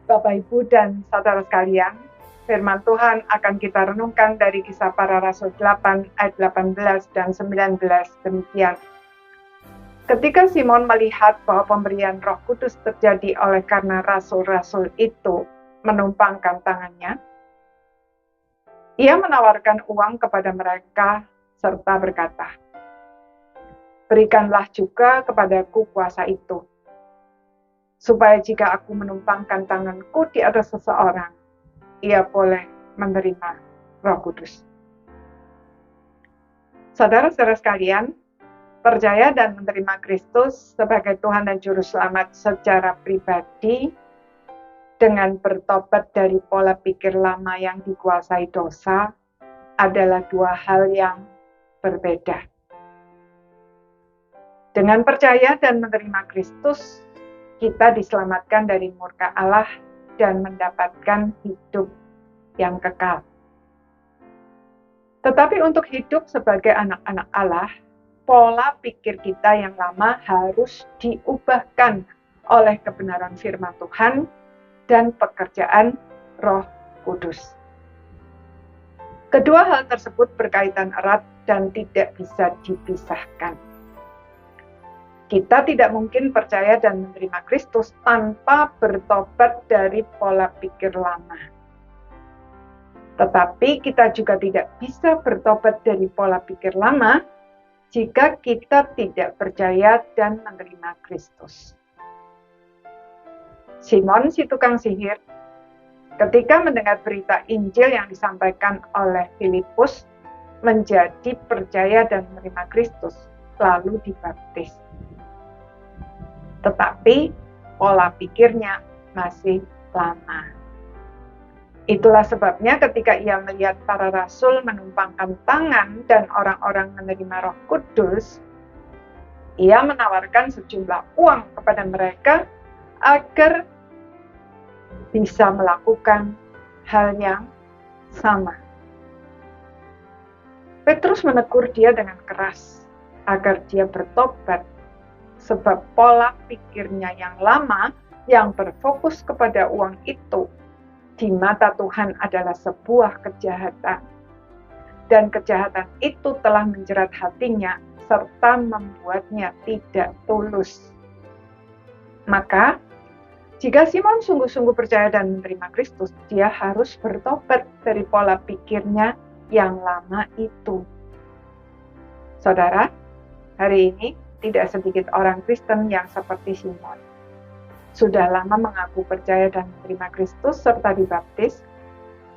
Bapak, Ibu, dan saudara sekalian, firman Tuhan akan kita renungkan dari Kisah Para Rasul 8 ayat 18 dan 19 demikian. Ketika Simon melihat bahwa pemberian Roh Kudus terjadi oleh karena rasul-rasul itu menumpangkan tangannya, ia menawarkan uang kepada mereka serta berkata, "Berikanlah juga kepadaku kuasa itu, supaya jika aku menumpangkan tanganku di atas seseorang, ia boleh menerima Roh Kudus." Saudara-saudara sekalian, percaya dan menerima Kristus sebagai Tuhan dan Juru Selamat secara pribadi dengan bertobat dari pola pikir lama yang dikuasai dosa adalah dua hal yang berbeda. Dengan percaya dan menerima Kristus, kita diselamatkan dari murka Allah dan mendapatkan hidup yang kekal. Tetapi untuk hidup sebagai anak-anak Allah, pola pikir kita yang lama harus diubahkan oleh kebenaran firman Tuhan dan pekerjaan Roh Kudus. Kedua hal tersebut berkaitan erat dan tidak bisa dipisahkan. Kita tidak mungkin percaya dan menerima Kristus tanpa bertobat dari pola pikir lama. Tetapi kita juga tidak bisa bertobat dari pola pikir lama jika kita tidak percaya dan menerima Kristus. Simon si tukang sihir, ketika mendengar berita Injil yang disampaikan oleh Filipus, menjadi percaya dan menerima Kristus, lalu dibaptis. Tetapi pola pikirnya masih lama. Itulah sebabnya ketika ia melihat para rasul menumpangkan tangan dan orang-orang menerima Roh Kudus, ia menawarkan sejumlah uang kepada mereka agar bisa melakukan hal yang sama. Petrus menegur dia dengan keras agar dia bertobat, sebab pola pikirnya yang lama yang berfokus kepada uang itu di mata Tuhan adalah sebuah kejahatan. Dan kejahatan itu telah menjerat hatinya serta membuatnya tidak tulus. Maka, jika Simon sungguh-sungguh percaya dan menerima Kristus, dia harus bertobat dari pola pikirnya yang lama itu. Saudara, hari ini tidak sedikit orang Kristen yang seperti Simon. Sudah lama mengaku percaya dan menerima Kristus serta dibaptis,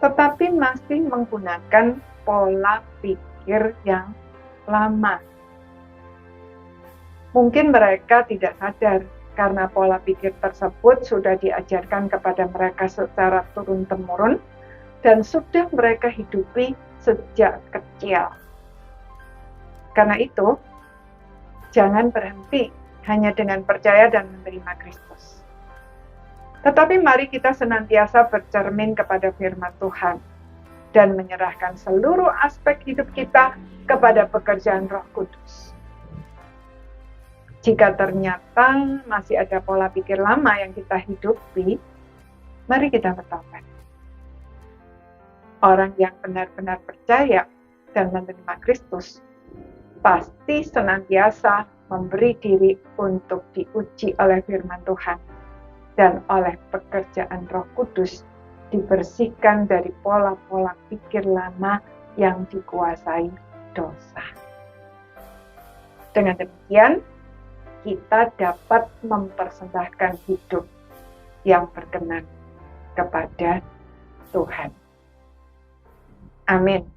tetapi masih menggunakan pola pikir yang lama. Mungkin mereka tidak sadar karena pola pikir tersebut sudah diajarkan kepada mereka secara turun-temurun dan sudah mereka hidupi sejak kecil. Karena itu, jangan berhenti hanya dengan percaya dan menerima Kristus. Tetapi mari kita senantiasa bercermin kepada firman Tuhan dan menyerahkan seluruh aspek hidup kita kepada pekerjaan Roh Kudus. Jika ternyata masih ada pola pikir lama yang kita hidupi, mari kita bertobat. Orang yang benar-benar percaya dan menerima Kristus pasti senantiasa memberi diri untuk diuji oleh firman Tuhan dan oleh pekerjaan Roh Kudus dibersihkan dari pola-pola pikir lama yang dikuasai dosa. Dengan demikian, kita dapat mempersembahkan hidup yang berkenan kepada Tuhan. Amin.